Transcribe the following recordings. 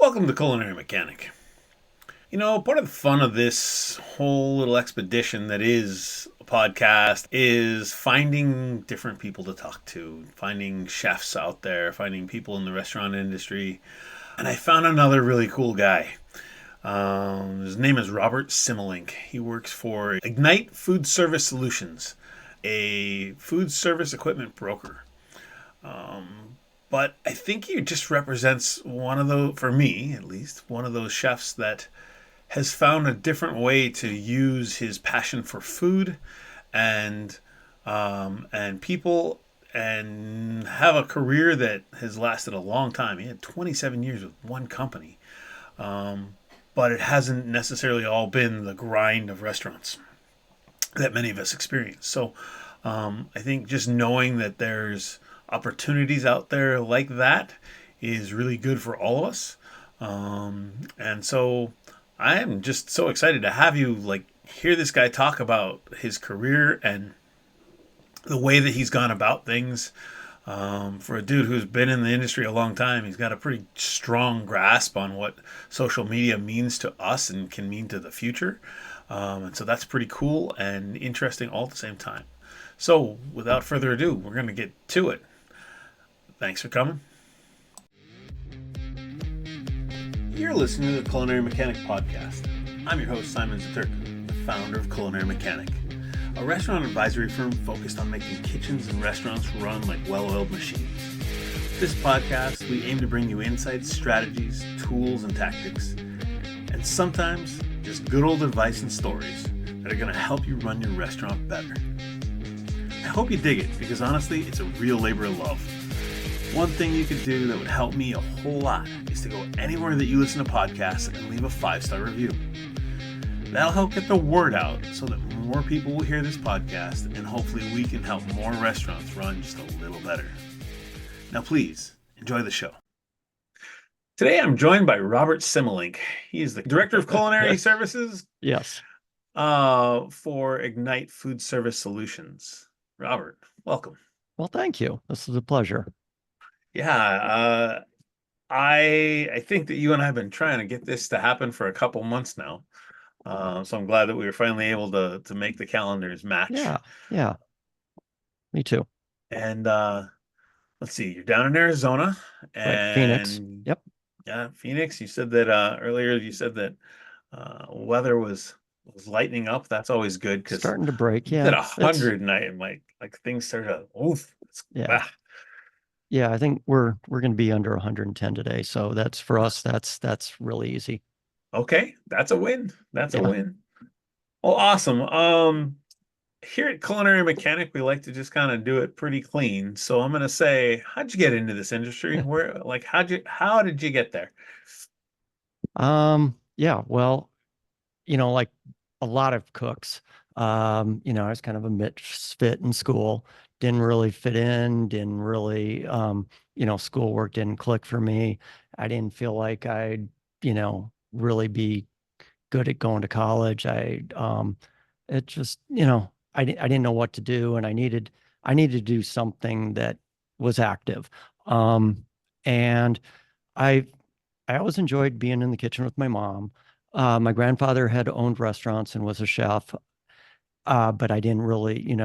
Welcome to Culinary Mechanic. Part of the fun of this whole little expedition that is a podcast is finding different people to talk to, finding chefs out there, finding people in the restaurant industry. And I found another really cool guy. His name is Robert Simmelink. He works for Ignite Food Service Solutions, a food service equipment broker. But I think he just represents one of those, for me at least, one of those chefs that has found a different way to use his passion for food and people and have a career that has lasted a long time. He had 27 years with one company, but it hasn't necessarily all been the grind of restaurants that many of us experience. So I think just knowing that there's opportunities out there like that is really good for all of us. And so I am just so excited to have you hear this guy talk about his career and the way that he's gone about things. For a dude who's been in the industry a long time, he's got a pretty strong grasp on what social media means to us and can mean to the future. And so that's pretty cool and interesting all at the same time. So without further ado, we're going to get to it. Thanks for coming. You're listening to the Culinary Mechanic podcast. I'm your host, Simon Zaturka, the founder of Culinary Mechanic, a restaurant advisory firm focused on making kitchens and restaurants run like well-oiled machines. This podcast, we aim to bring you insights, strategies, tools, and tactics, and sometimes just good old advice and stories that are going to help you run your restaurant better. I hope you dig it, because honestly, it's a real labor of love. One thing you could do that would help me a whole lot is to go anywhere that you listen to podcasts and leave a 5-star review. That'll help get the word out so that more people will hear this podcast, and hopefully we can help more restaurants run just a little better. Now please, enjoy the show. Today I'm joined by Robert Simmelink. He is the Director of Culinary Services. Yes. For Ignite Food Service Solutions. Robert, welcome. Well, thank you. This is a pleasure. Yeah, I think that you and I have been trying to get this to happen for a couple months now. So I'm glad that we were finally able to make the calendars match. Yeah. Me too. And let's see, you're down in Arizona Right, Phoenix. Yep. Yeah, Phoenix. You said that earlier. You said that weather was lightening up. That's always good because Starting to break. at Yeah. 100 night and like things started to oof. Yeah, I think we're going to be under 110 today. So that's for us, that's really easy. Okay, that's a win. That's a win. Well, awesome. Here at Culinary Mechanic, we like to just kind of do it pretty clean. So I'm gonna say, how'd you get into this industry? How did you get there? Yeah, well, like a lot of cooks, I was kind of a misfit in school, didn't really fit in, didn't really, schoolwork didn't click for me. I didn't feel like I'd, really be good at going to college. It just, I didn't know what to do, and I needed to do something that was active. And I I always enjoyed being in the kitchen with my mom. My grandfather had owned restaurants and was a chef, but I didn't really,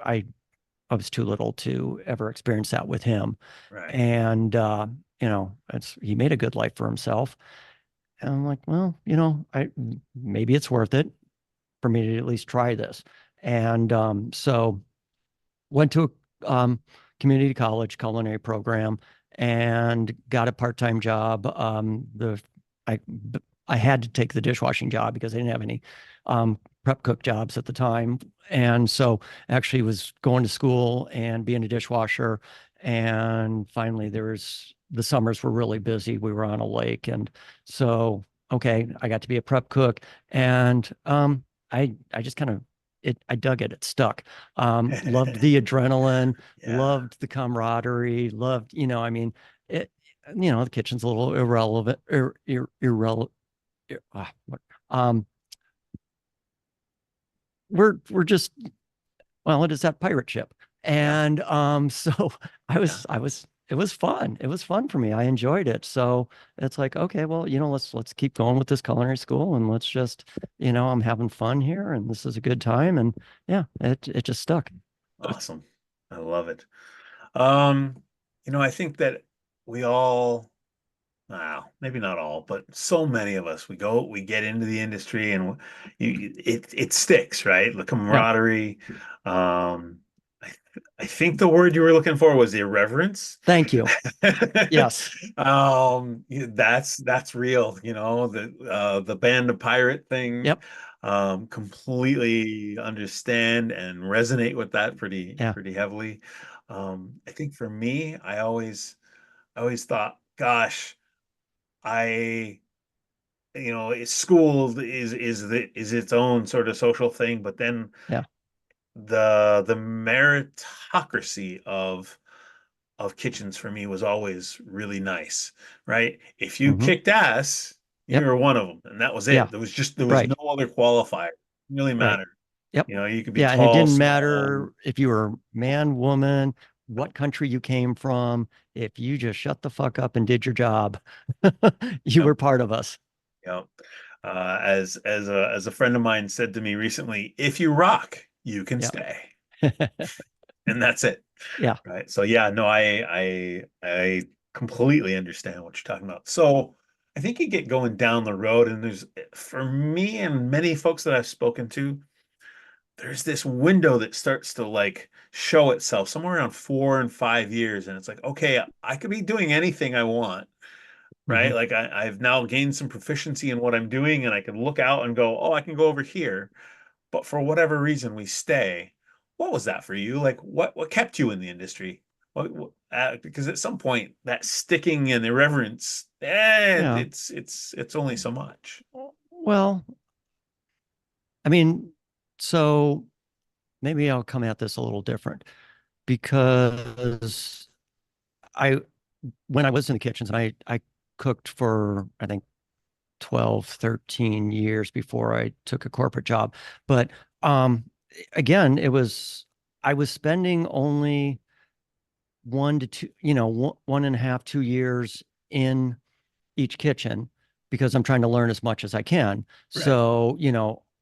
I was too little to ever experience that with him. Right. And he made a good life for himself. And I'm like, well, maybe it's worth it for me to at least try this. And so went to a community college culinary program and got a part-time job. I I had to take the dishwashing job because I didn't have any prep cook jobs at the time. And so actually was going to school and being a dishwasher. And finally the summers were really busy. We were on a lake. And so, okay, I got to be a prep cook. And I just kind of, I dug it. It stuck. Loved the adrenaline, loved the camaraderie, loved, it, the kitchen's a little irrelevant, irrelevant. We're just, well, it is that pirate ship. And so I was it was fun. It was fun for me. I enjoyed it. So it's like, okay, well, let's keep going with this culinary school and let's just, I'm having fun here and this is a good time. And yeah, it just stuck. Awesome. I love it. Um, I think that we all, wow, maybe not all, but so many of us, we get into the industry and it sticks, right? The Yeah. camaraderie. Um, I, I think the word you were looking for was irreverence. Thank you. Yes. That's real, the band of pirate thing. Yep. Completely understand and resonate with that Yeah. pretty heavily. I think for me, I always thought, gosh, I school is its own sort of social thing, but then Yeah. the meritocracy of kitchens for me was always really nice, right? If you Hmm. kicked ass, you Yep. were one of them, and that was Yeah. it. There was no Right. other qualifier. It didn't really Right. matter. Yep. You could be Yeah. And it tall, didn't small. matter if you were man, woman, what country you came from. If you just shut the fuck up and did your job, you Yep, were part of us. yep. As a friend of mine said to me recently, if you rock, you can Yeah. stay, and that's it. Yeah. Right. So yeah, no, I completely understand what you're talking about. So I think you get going down the road, and there's for me and many folks that I've spoken to, there's this window that starts to like show itself somewhere around 4 and 5 years, and it's like, okay, I could be doing anything I want, right? Hmm. Like I've now gained some proficiency in what I'm doing, and I can look out and go, oh, I can go over here. But for whatever reason, we stay. What was that for you? Like, what kept you in the industry? Because at some point, that sticking and irreverence, Yeah. it's only so much. Well, I mean, so maybe I'll come at this a little different because I, when I was in the kitchens, I cooked for, I think, 12, 13 years before I took a corporate job. But again, I was spending only 1 to 2, 1.5, 2 years in each kitchen because I'm trying to learn as much as I can. Right. So,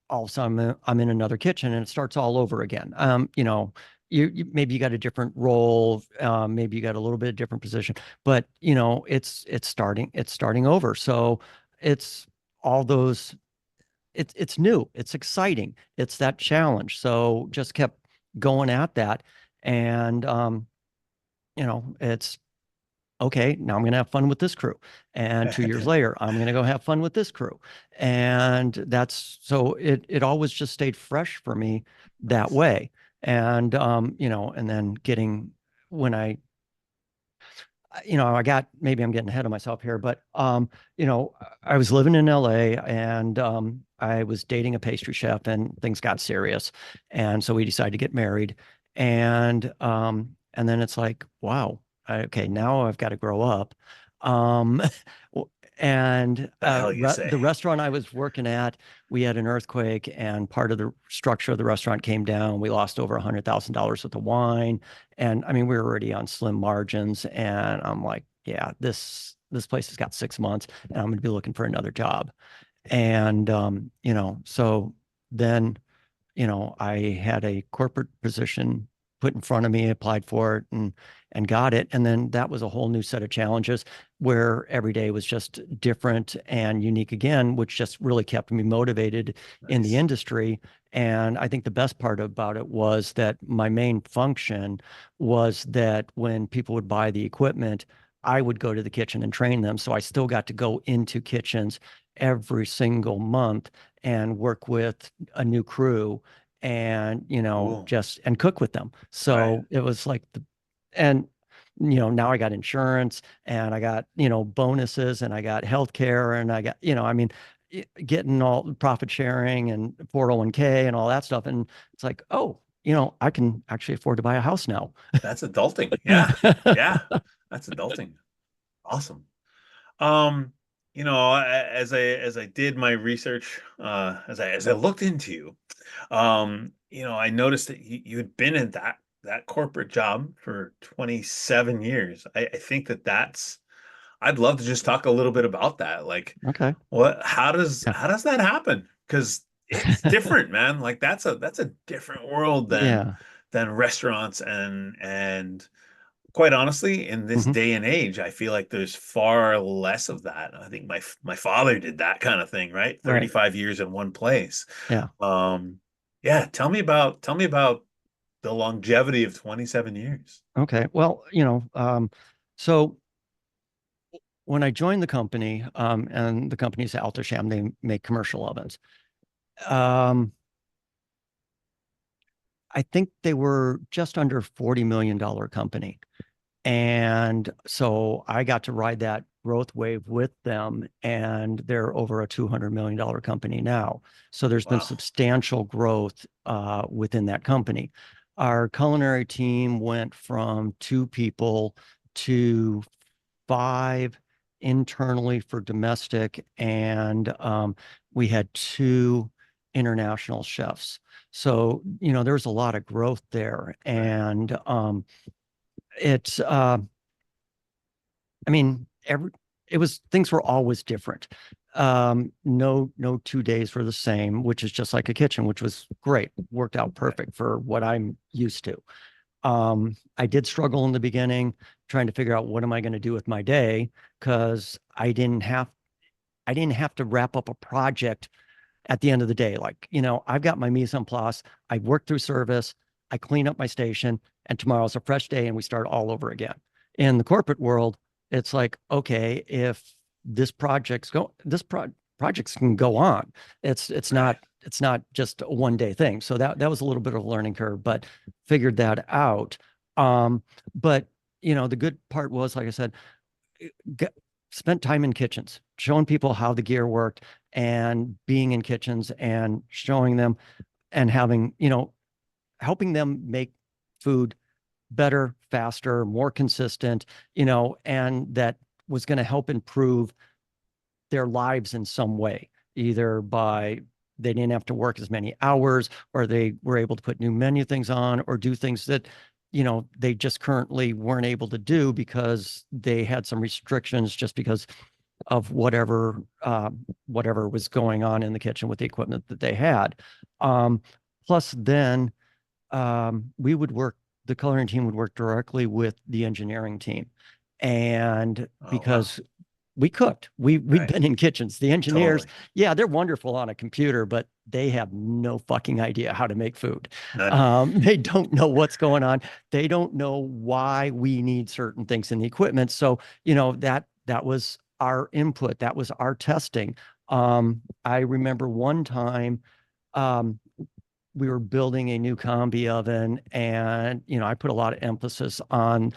all of a sudden I'm in another kitchen and it starts all over again. You maybe you got a different role, maybe you got a little bit of different position, but it's starting over. So it's all those it's new, it's exciting, it's that challenge. So just kept going at that. And it's okay, now I'm going to have fun with this crew. And 2 years later, I'm going to go have fun with this crew. And that's so it always just stayed fresh for me that Nice. way. And and then getting when I got maybe I'm getting ahead of myself here, but I was living in LA and I was dating a pastry chef and things got serious. And so we decided to get married. And then it's like, wow, okay, now I've got to grow up. Um and The hell you the say? restaurant I was working at, we had an earthquake and part of the structure of the restaurant came down. We lost over $100,000 worth of wine. And I mean, we were already on slim margins. And I'm like, yeah, this place has got 6 months and I'm going to be looking for another job. And, so then I had a corporate position put in front of me, applied for it and got it. And then that was a whole new set of challenges where every day was just different and unique again, which just really kept me motivated in the Nice. industry. And I think the best part about it was that my main function was that when people would buy the equipment, I would go to the kitchen and train them. So I still got to go into kitchens every single month and work with a new crew and Cool. just and cook with them. Right. So it was like and now I got insurance and I got bonuses and I got healthcare and I got I mean getting all profit sharing and 401k and all that stuff. And it's like, oh, I can actually afford to buy a house now. That's adulting. Yeah. Yeah. That's adulting. Awesome. Um, as I did my research, as I looked into you, I noticed that you had been in that that corporate job for 27 years. I think I'd love to just talk a little bit about that. Like Okay. Yeah. how does that happen? Because it's different, man. Like that's a different world Yeah. than restaurants and quite honestly, in this Hmm. day and age, I feel like there's far less of that. I think my father did that kind of thing, right? Right. 35 years in one place. Yeah. Um, yeah, tell me about the longevity of 27 years. Okay. Well, so when I joined the company, and the company's Altosham, they make commercial ovens. Um, I think they were just under $40 million company. And so I got to ride that growth wave with them, and they're over a $200 million company now. So there's been Wow. substantial growth within that company. Our culinary team went from 2 people to 5 internally for domestic, and we had 2 international chefs. So, there's a lot of growth there. Right. And it's I mean, things were always different. No 2 days were the same, which is just like a kitchen, which was great. Worked out Right. perfect for what I'm used to. I did struggle in the beginning trying to figure out what am I going to do with my day, because I didn't have to wrap up a project at the end of the day. Like, I've got my mise en place, I work through service, I clean up my station, and tomorrow's a fresh day and we start all over again. In the corporate world, it's like, okay, if projects can go on. Right. It's not just a 1 day thing. So that was a little bit of a learning curve, but figured that out. But the good part was, like I said, get, spent time in kitchens, showing people how the gear worked, and being in kitchens and showing them, and helping them make food better, faster, more consistent, and that was going to help improve their lives in some way, either by they didn't have to work as many hours, or they were able to put new menu things on, or do things that they just currently weren't able to do because they had some restrictions, just because of whatever was going on in the kitchen with the equipment that they had. Um, Plus, then we would work. The coloring team would work directly with the engineering team, and Oh, wow. because we cooked, we'd Right. been in kitchens. The engineers, Totally. yeah, they're wonderful on a computer, but they have no fucking idea how to make food. None. They don't know what's going on. They don't know why we need certain things in the equipment. So, that was our input. That was our testing. I remember one time, um, we were building a new combi oven, and I put a lot of emphasis on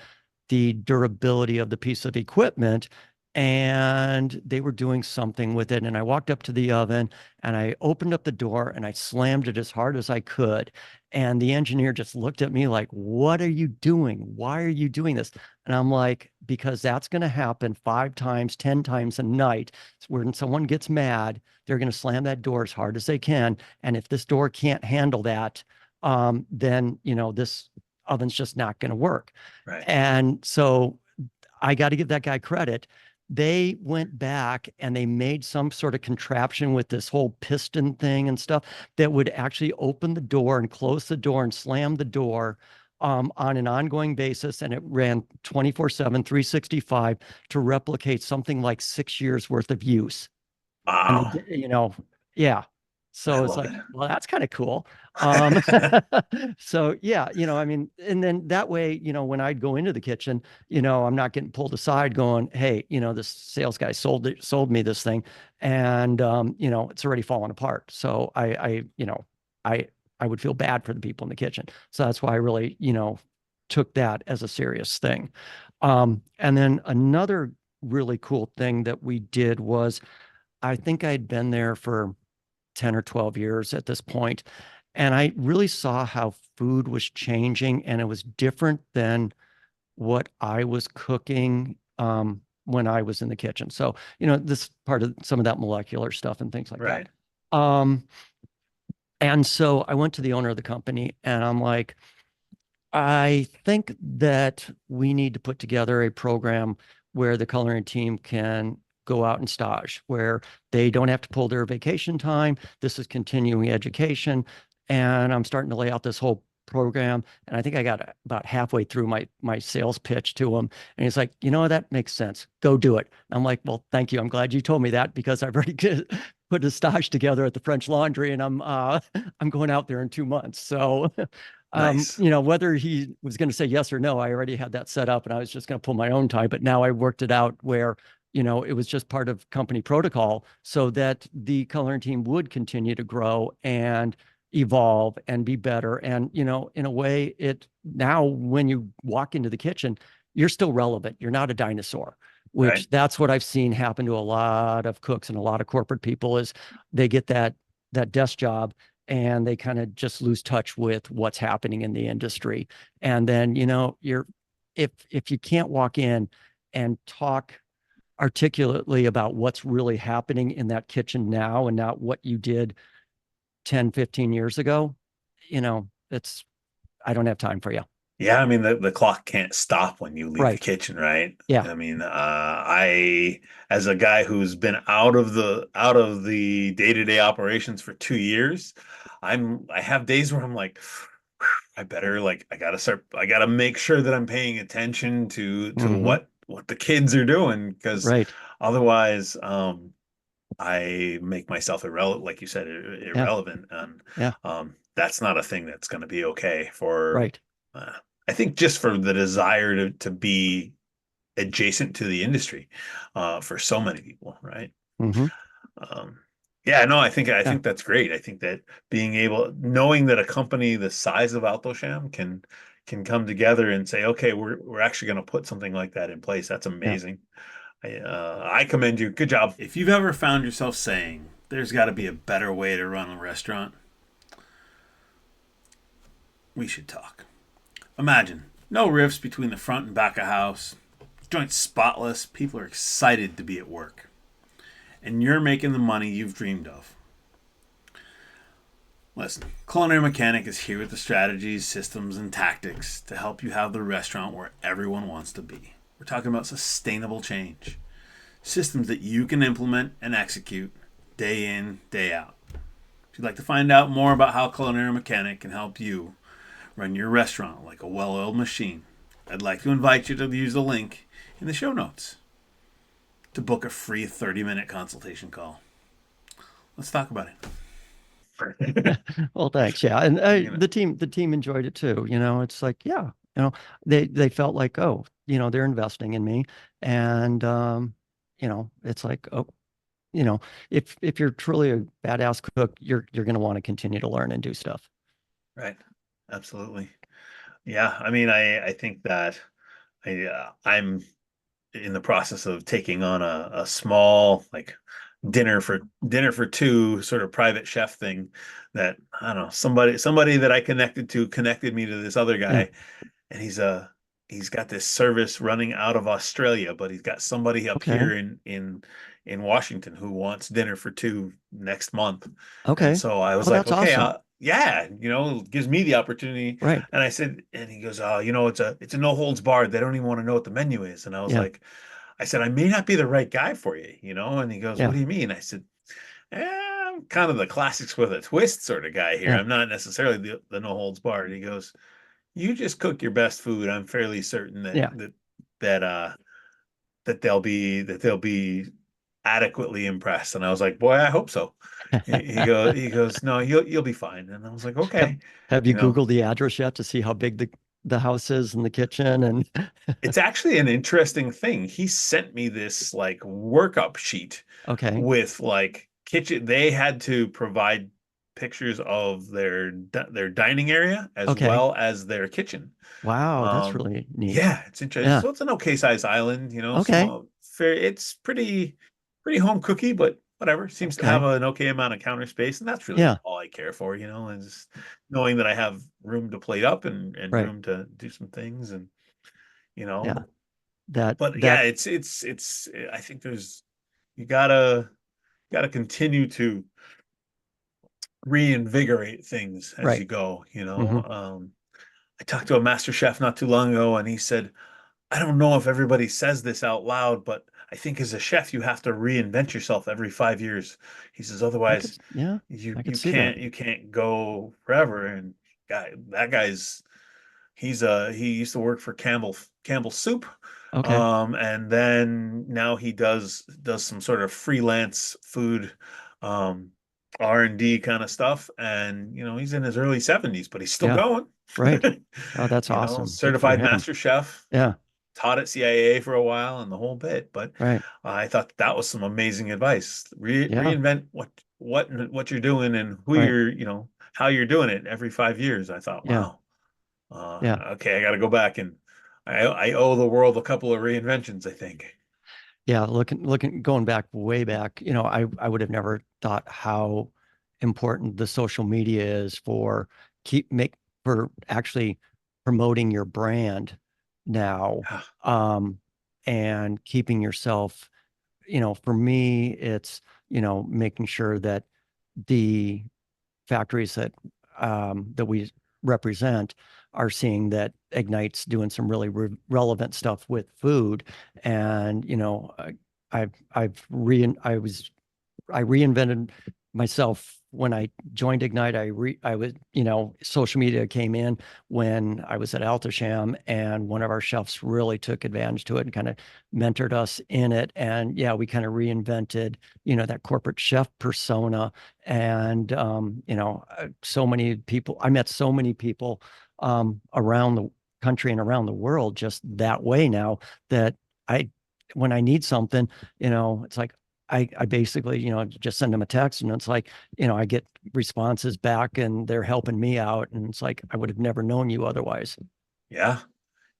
the durability of the piece of equipment, and they were doing something with it, and I walked up to the oven and I opened up the door and I slammed it as hard as I could, and the engineer just looked at me like, what are you doing? Why are you doing this? And I'm like, because that's going to happen 5 times, 10 times a night. When someone gets mad, they're going to slam that door as hard as they can, and if this door can't handle that, then this oven's just not going to work. Right. And so I got to give that guy credit. They went back and they made some sort of contraption with this whole piston thing and stuff that would actually open the door and close the door and slam the door, on an ongoing basis. And it ran 24/7, 365, to replicate something like 6 years worth of use. And Wow. yeah. I So it's love like, it. well, that's kind of cool. Um, so yeah, I mean, and then that way, when I'd go into the kitchen, I'm not getting pulled aside going, hey, this sales guy sold me this thing, and it's already falling apart. So I I would feel bad for the people in the kitchen. So that's why I really, took that as a serious thing. And then another really cool thing that we did was, I think I'd been there for 10 or 12 years at this point, and I really saw how food was changing, and it was different than what I was cooking, when I was in the kitchen. So, this part of some of that molecular stuff and things like that. Right. Um, and so I went to the owner of the company and I'm like, I think that we need to put together a program where the culinary team can go out and stage, where they don't have to pull their vacation time. This is continuing education. And I'm starting to lay out this whole program. And I think I got about halfway through my sales pitch to him. And he's like, you know, that makes sense. Go do it. I'm like, well, thank you. I'm glad you told me that because I've already put a stage together at the French Laundry and I'm going out there in 2 months. So Nice. whether he was going to say yes or no, I already had that set up and I was just going to pull my own tie. But now I worked it out where, it was just part of company protocol so that the coloring team would continue to grow and evolve and be better. And, in a way, it now when you walk into the kitchen, you're still relevant. You're not a dinosaur, Right. which that's what I've seen happen to a lot of cooks and a lot of corporate people is they get that desk job and they kind of just lose touch with what's happening in the industry. And then, you're if you can't walk in and talk articulately about what's really happening in that kitchen now and not what you did 10, 15 years ago, it's I don't have time for you. Yeah, I mean the clock can't stop when you leave the Right. kitchen, right? Yeah. I mean, I as a guy who's been out of the day-to-day operations for 2 years, I have days where I'm like, I better like I gotta make sure that I'm paying attention to Hmm. what the kids are doing because Right. otherwise, I make myself irrelevant, like you said, Yeah. irrelevant, and Yeah. that's not a thing that's going to be okay for. Right. Uh, I think just for the desire to be adjacent to the industry, for so many people, right? Hmm. Um, yeah, no, I Yeah. think that's great. I think that knowing that a company the size of Altosham can come together and say, okay, we're actually going to put something like that in place. That's Yeah. amazing. I commend you. Good job. If you've ever found yourself saying, there's got to be a better way to run a restaurant, we should talk. Imagine no rifts between the front and back of house, joint spotless, people are excited to be at work, and you're making the money you've dreamed of. Listen, Culinary Mechanic is here with the strategies, systems, and tactics to help you have the restaurant where everyone wants to be. We're talking about sustainable change, systems that you can implement and execute day in, day out. If you'd like to find out more about how Culinary Mechanic can help you run your restaurant like a well oiled machine, I'd like to invite you to use the link in the show notes to book a free 30-minute consultation call. Let's talk about it. Well, thanks. Yeah. And you know, the team enjoyed it too. It's like, yeah, they felt like, oh, they're investing in me. And, it's like, oh, you know, if you're truly a badass cook, you're going to want to continue to learn and do stuff. right. Absolutely. Yeah. I mean, I think that I'm in the process of taking on a small like dinner for two sort of private chef thing that I don't know somebody that I connected me to this other Yeah. guy, and he's got this service running out of Australia, but he's got somebody up Okay. here in Washington who wants dinner for two next month. And Okay. so I was Oh, like, that's okay, awesome. yeah, gives me the opportunity. Right. And I said, and he goes, oh, it's a no holds barred. They don't even want to know what the menu is. And I was Yeah. like, I said, I may not be the right guy for you. And he goes, what Yeah. do you mean? I said, I'm kind of the classics with a twist sort of guy here. Yeah. I'm not necessarily the no holds barred. He goes, you just cook your best food. I'm fairly certain that Yeah. that uh that they'll be adequately impressed. And I was like, boy, I hope so. He goes, no, you'll be fine. And I was like, Have okay, have you you know. Googled the address yet to see how big the house is in the kitchen? And It's actually an interesting thing. He sent me this like workup sheet okay. with like kitchen. They had to provide pictures of their dining area as Okay. well as their kitchen. Wow, that's Um, really neat. yeah, it's interesting. Yeah. So it's an okay size island, Okay. small, fair. It's pretty home cooky, but whatever. Seems to have Okay. an okay amount of counter space, and that's really Yeah. all I care for, and just knowing that I have room to plate up and Right. room to do some things, and you Yeah. know. That But yeah, that it's. I think you gotta continue to reinvigorate things as you right. go. Hmm. I talked to a master chef not too long ago, and he said, I don't know if everybody says this out loud, but I think as a chef, you have to reinvent yourself every 5 years. He says, otherwise, Yeah, you I could you see that. can't go forever. And that guy's he used to work for Campbell Soup, Okay. and then now he does some sort of freelance food, um, R&D kind of stuff. And he's in his early 70s, but he's still Yeah. going. Right. Oh, that's awesome. Good for Certified him. master chef, Yeah. taught at CIA for a while and the whole bit. But Right. I thought that was some amazing advice. Yeah. Reinvent what you're doing and who Right. how you're doing it every 5 years. I thought, Yeah. wow, Yeah. okay, I got to go back and I owe the world a couple of reinventions, I think. Yeah. Going back, way back, I would have never thought how important the social media is for keep make for actually promoting your brand now, Yeah, um, and keeping yourself, for me, it's, making sure that the factories that we represent are seeing that Ignite's doing some really relevant stuff with food. And I reinvented myself when I joined Ignite. I was, social media came in when I was at Altosham, and one of our chefs really took advantage to it and kind of mentored us in it. And yeah, we kind of reinvented, that corporate chef persona. And so many people. I met so many people around the country and around the world just that way now, that I, when I need something, it's like I basically, just send them a text, and it's like, I get responses back, and they're helping me out. And it's like, I would have never known you otherwise. yeah.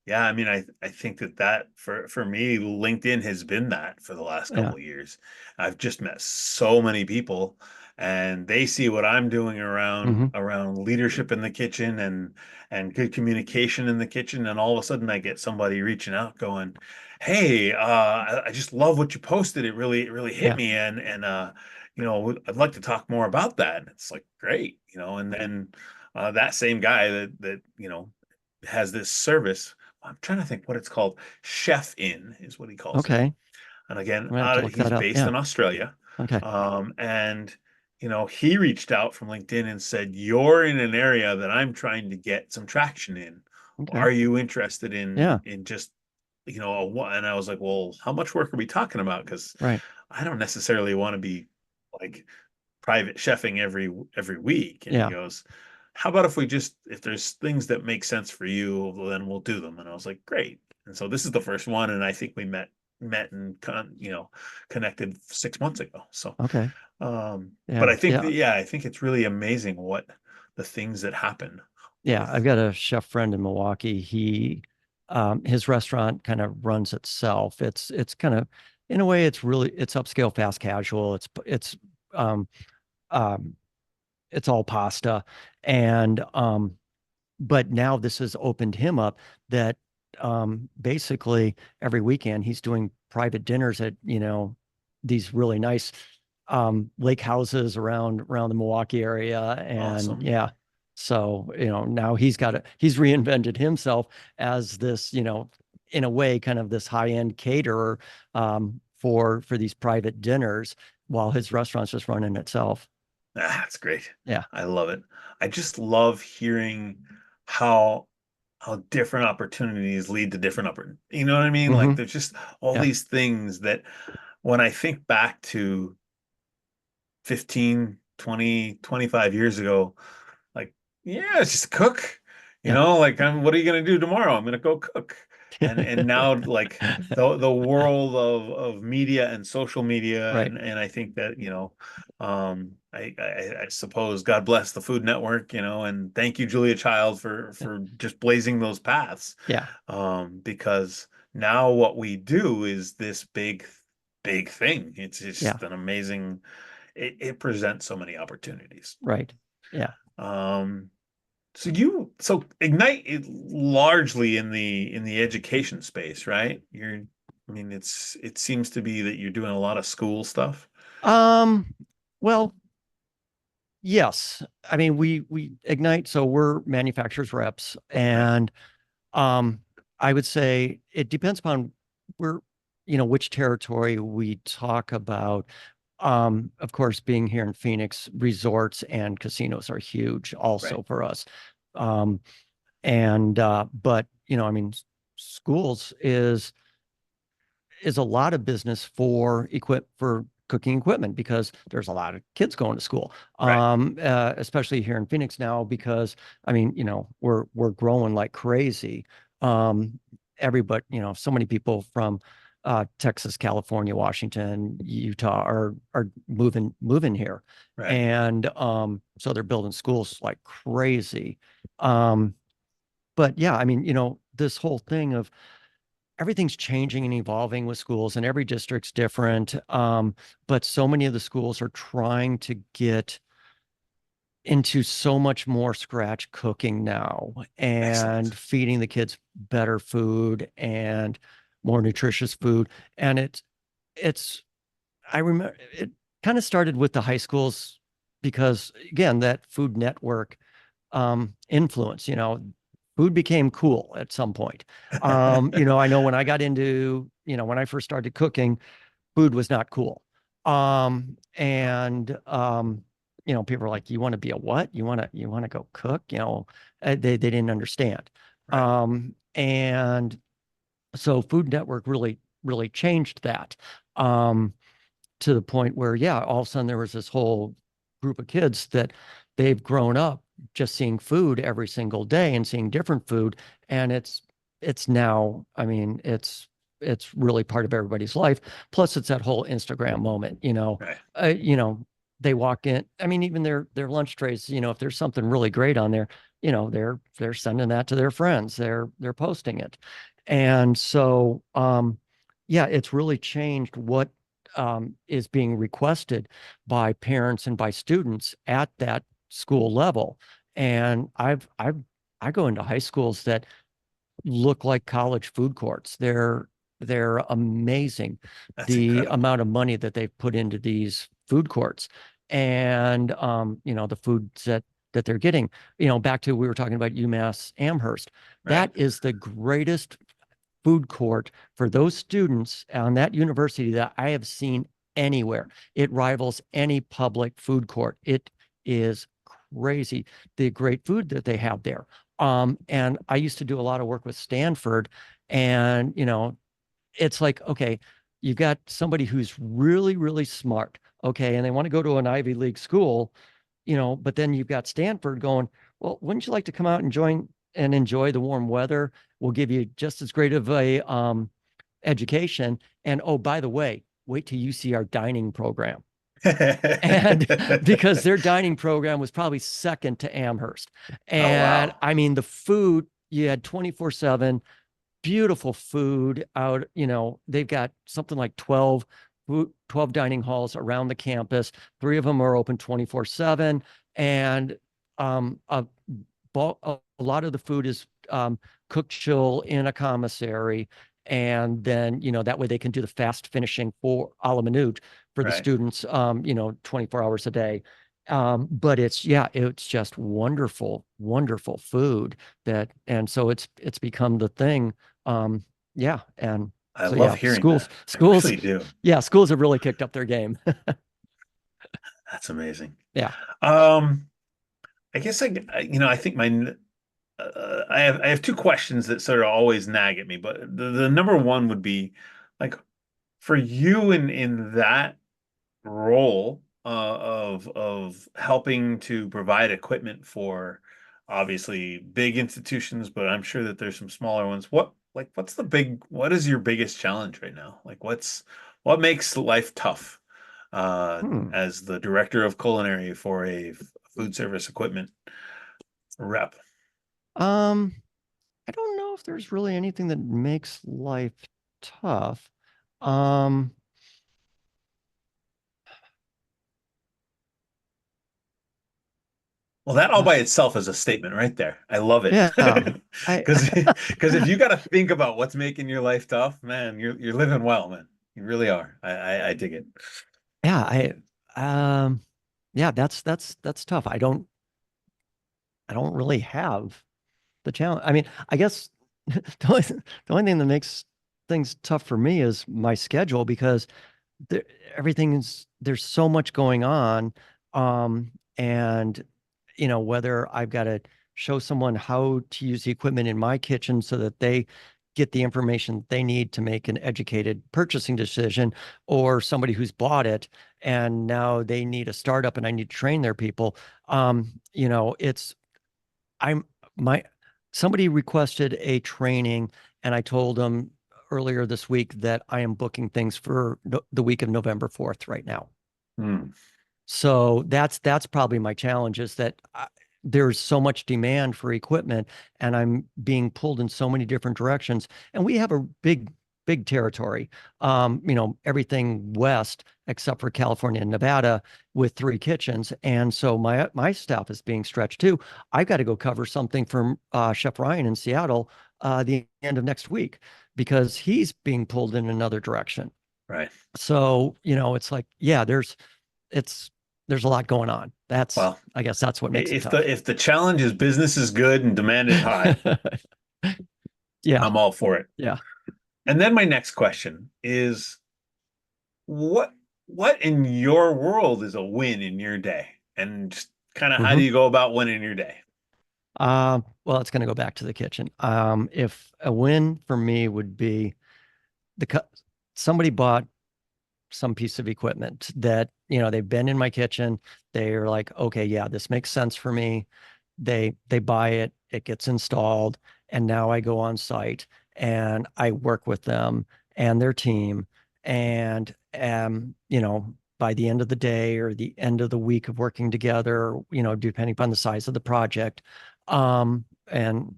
Yeah, I mean, I think that for me, LinkedIn has been that for the last Yeah. couple of years. I've just met so many people, and they see what I'm doing Hmm. around leadership in the kitchen and good communication in the kitchen, and all of a sudden I get somebody reaching out going, "Hey, I just love what you posted. It really hit Yeah. me, and I'd like to talk more about that." And it's like, great, and then that same guy that has this service. I'm trying to think what it's called. Chef In is what he calls it. Okay. And again, I'm gonna have to look he's that up. based Yeah. in Australia. Okay. And he reached out from LinkedIn and said, "You're in an area that I'm trying to get some traction in. Okay. Are you interested in Yeah. just And I was like, well, how much work are we talking about? Because Right. I don't necessarily want to be like private chefing every week." And he Yeah. goes, how about if there's things that make sense for you, then we'll do them. And I was like, great. And so this is the first one, and I think we met and connected 6 months ago. So Okay. but Yeah. I think Yeah. that, yeah, I think it's really amazing what the things that happen Yeah. I've with. got a chef friend in Milwaukee. His restaurant kind of runs itself. It's kind of, in a way, it's upscale, fast casual. Um, um, it's all pasta. And but now this has opened him up, that basically every weekend he's doing private dinners at, these really nice lake houses around the Milwaukee area. And Awesome. yeah, so now he's reinvented himself as this, in a way, kind of this high-end caterer, for these private dinners, while his restaurant's just running itself. That's great. Yeah. I love it. I just love hearing how different opportunities lead to different opportunities. You know what I mean? Like Hmm. there's just all Yeah. these things that when I think back to 15, 20, 25 years ago, like, yeah, it's just cook. Yeah. Like what are you gonna do tomorrow? I'm gonna go cook. And now like the world of media and social media, Right. and I think that, I suppose God bless the Food Network, and thank you, Julia Child, for just blazing those paths. Yeah. Because now what we do is this big thing. It's Yeah. just an amazing, it presents so many opportunities. Right. Yeah. Um, so Ignite is largely in the education space, right? I mean, it seems to be that you're doing a lot of school stuff. Um, well, Yes. I mean, we Ignite, so we're manufacturers reps, Right. and um I would say it depends upon where, which territory we talk about. Of course, being here in Phoenix, resorts and casinos are huge Right. also for us. Um, and but I mean, schools is a lot of business for cooking equipment because there's a lot of kids going to school. Right. Especially here in Phoenix now because I mean, we're growing like crazy. Um, everybody, so many people from Texas, California, Washington, Utah are moving here. Right. And so they're building schools like crazy. Um, but yeah, I mean, this whole thing of everything's changing and evolving with schools, and every district's different. But so many of the schools are trying to get into so much more scratch cooking now and Excellent. feeding the kids better food and more nutritious food. And it's, I remember it kind of started with the high schools because, again, that Food Network influence, food became cool at some point. I know when I got into, when I first started cooking, food was not cool. And people are like, you want to be a what? You want to go cook? They didn't understand. Right. And so Food Network really changed that. Um, to the point where, yeah, all of a sudden there was this whole group of kids that they've grown up just seeing food every single day and seeing different food. And it's now, I mean, it's really part of everybody's life. Plus it's that whole Instagram moment, Right. uh, you know, they walk in, I mean, even their lunch trays, if there's something really great on there, they're sending that to their friends. They're posting it. And so yeah, it's really changed what is being requested by parents and by students at that school level. And I go into high schools that look like college food courts. They're amazing. That's The incredible. amount of money that they've put into these food courts, and the foods that they're getting. Back to we were talking about UMass Amherst. Right. That is the greatest food court for those students on that university that I have seen anywhere. It rivals any public food court. It is crazy the great food that they have there. And I used to do a lot of work with Stanford, and it's like, okay, you've got somebody who's really, really smart, okay, and they want to go to an Ivy League school, but then you've got Stanford going, well, wouldn't you like to come out and join and enjoy the warm weather? We'll give you just as great of a education. And oh, by the way, wait till you see our dining program. And because their dining program was probably second to Amherst. Oh, And wow. I mean, the food, you had 24/7 beautiful food out. They've got something like 12 dining halls around the campus. Three of them are open 24/7. And a a lot of the food is cooked chill in a commissary. And then, that way they can do the fast finishing for a la minute for the Right. students, 24 hours a day. But yeah, it's just wonderful, wonderful food and so it's become the thing. Um, yeah. And I so, love yeah, hearing that. I really do. yeah, schools have really kicked up their game. That's amazing. Yeah. Um, I guess I think I have two questions that sort of always nag at me, but the number one would be like for you in that role of helping to provide equipment for obviously big institutions, but I'm sure that there's some smaller ones. What is your biggest challenge right now? Like what makes life tough Hmm. as the director of culinary for a food service equipment rep? Um, I don't know if there's really anything that makes life tough. Um, Well, that all uh, by itself is a statement right there. I love it. yeah, I, Because if you got to think about what's making your life tough, man, you're living well, man. You really are. I dig it. yeah, um, yeah, that's tough. I don't really have the challenge. I mean, I guess the only thing that makes things tough for me is my schedule because there, there's so much going on. And whether I've got to show someone how to use the equipment in my kitchen so that they get the information they need to make an educated purchasing decision, or somebody who's bought it and now they need a startup and I need to train their people. It's I'm my somebody requested a training, and I told them earlier this week that I am booking things for the week of November 4th right now. Hmm. So that's probably my challenge, is that there's so much demand for equipment and I'm being pulled in so many different directions. And we have a big territory, everything west except for California and Nevada, with 3 kitchens. And so my staff is being stretched too. I've got to go cover something from Chef Ryan in Seattle the end of next week because he's being pulled in another direction. Right. So, it's like, yeah, it's there's a lot going on. Well, I guess that's what makes it if tough. the challenge is business is good and demand is high, Yeah, I'm all for it. yeah. And then my next question is what what in your world is a win in your day? And just kind of how do hmm you go about winning your day? well, it's going to go back to the kitchen. If a win for me would be the somebody bought some piece of equipment that, they've been in my kitchen. They're like, okay, yeah, this makes sense for me. They buy it, it gets installed, and now I go on site and I work with them and their team. And by the end of the day or the end of the week of working together, depending upon the size of the project, and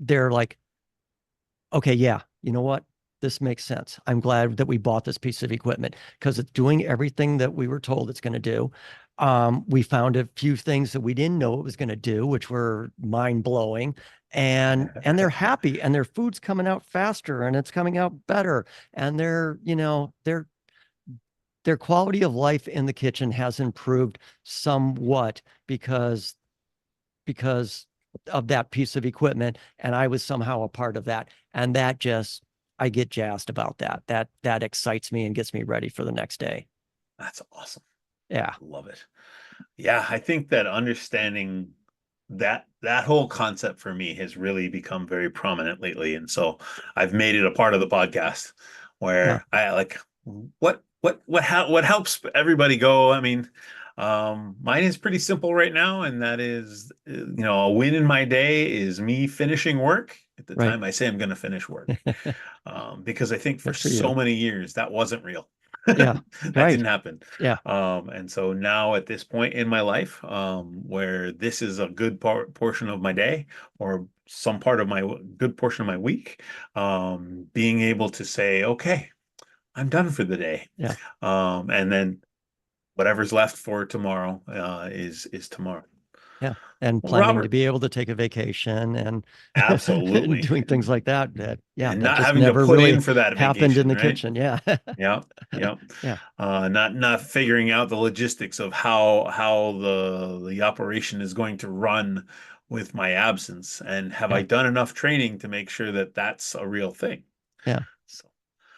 they're like, okay, yeah, you know what? This makes sense. I'm glad that we bought this piece of equipment because it's doing everything that we were told it's going to do. We found a few things that we didn't know it was going to do, which were mind blowing. And they're happy, and their food's coming out faster, and it's coming out better, and their quality of life in the kitchen has improved somewhat because of that piece of equipment, and I was somehow a part of that. And that just I get jazzed about that. That excites me and gets me ready for the next day. That's awesome. Yeah. Love it. Yeah, I think that understanding that whole concept for me has really become very prominent lately. And so I've made it a part of the podcast Yeah. where I like what helps everybody go. I mean, mine is pretty simple right now, and that is, a win in my day is me finishing work at the Right. time I say I'm going to finish work. Because I think for Good for so you. many years that wasn't real. Yeah. That Right. didn't happen. Yeah. And so now at this point in my life, where this is a good portion of my day or some part of my good portion of my week, being able to say, okay, I'm done for the day. Yeah. And then whatever's left for tomorrow, is tomorrow. Yeah. And Well, planning to Robert, be able to take a vacation and absolutely. doing things like that. Yeah, And that not just having to never put in really for that happened in vacation, the right? kitchen. Yeah. Yeah, yeah. Yeah. Not figuring out the logistics of how the operation is going to run with my absence, and have I Yeah. done enough training to make sure that that's a real thing? Yeah. So,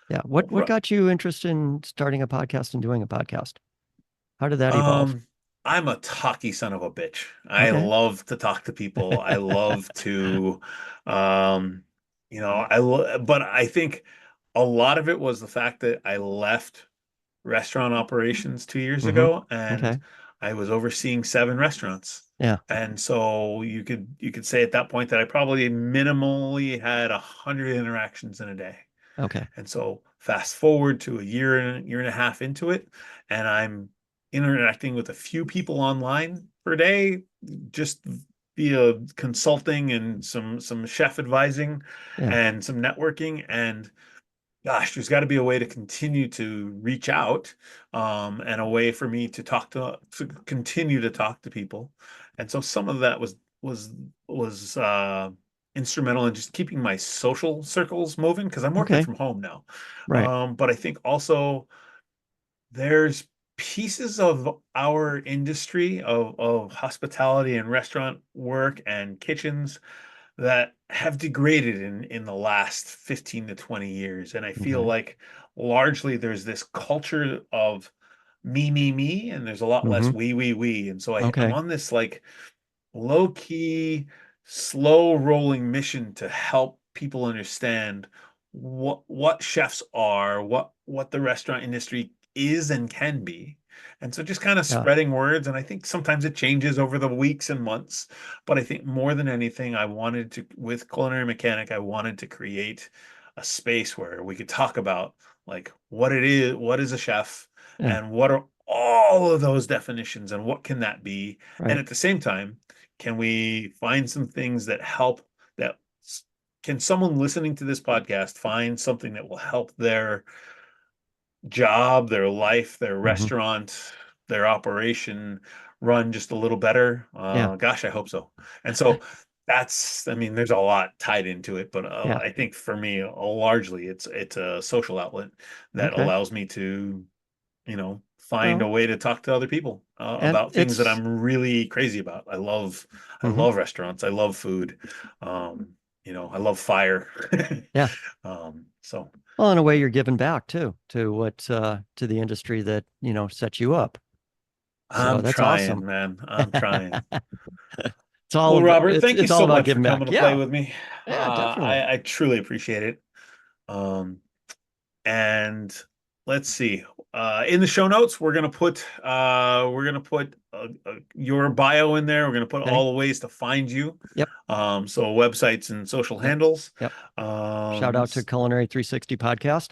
Yeah. well, What got you interested in starting a podcast and doing a podcast? How did that evolve? um, I'm a talky son of a bitch. I Okay. love to talk to people. I love to, um, but I think a lot of it was the fact that I left restaurant operations 2 years hmm ago, and Okay. I was overseeing 7 restaurants. Yeah. And so you could say at that point that I probably minimally had 100 interactions in a day. Okay. And so fast forward to a year and a half into it, and I'm interacting with a few people online per day, just via consulting and some chef advising Yeah. and some networking. And gosh, there's got to be a way to continue to reach out, and a way for me to continue to talk to people. And so some of that was instrumental in just keeping my social circles moving because I'm working Okay. from home now. Right. But I think also there's pieces of our industry of hospitality and restaurant work and kitchens that have degraded in the last 15 to 20 years. And I feel Okay. like largely there's this culture of me, and there's a lot less Hmm. we. And so I'm Okay. on this like low key, slow rolling mission to help people understand what chefs are, what the restaurant industry is and can be. And so just kind of Yeah. spreading words. And I think sometimes it changes over the weeks and months. But I think more than anything, I wanted to, with Culinary Mechanic, I wanted to create a space where we could talk about like what it is, what is a chef, Yeah. and what are all of those definitions and what can that be? And Right. at the same time, can we find some things that help that can someone listening to this podcast find something that will help their job, their life, their Hmm. restaurant, their operation run just a little better? Yeah. Gosh, I hope so. And so I mean, there's a lot tied into it, but Yeah. I think for me, largely it's a social outlet that Okay. allows me to, find a Well, way to talk to other people and about things that it's, I'm really crazy about. I mhm. love restaurants. I love food. I love fire. Yeah. So Well, in a way, you're giving back too to to the industry that, set you up. So I'm that's trying, awesome. man. I'm trying. It's all Well, about Robert, thank you it's all so about much for giving coming back. to play Yeah. with me. Yeah, definitely. I truly appreciate it. Um, And let's see. In the show notes, we're gonna put your bio in there. We're gonna put Okay. all the ways to find you. Yep. So websites and social Yep. handles. Yep. Shout Um, out to Culinary 360 podcast.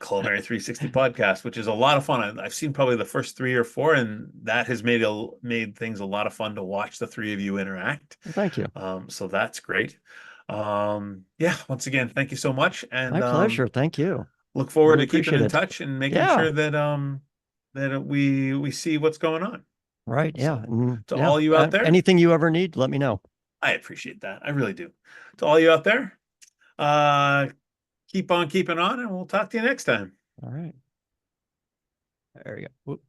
Culinary 360 podcast, which is a lot of fun. I've seen probably the first three or four, and that has made things a lot of fun to watch the three of you interact. Well, thank you. So that's great. Yeah, once again, thank you so much, and My pleasure. Thank you. look forward Really to keeping appreciate in it. touch and making Yeah. sure that we see what's going on. Right. Yeah. So And to yeah. all you out there, Anything you ever need, let me know. I appreciate that. I really do. To all you out there, uh, keep on keeping on, and we'll talk to you next time. All right. There you go. Whoop.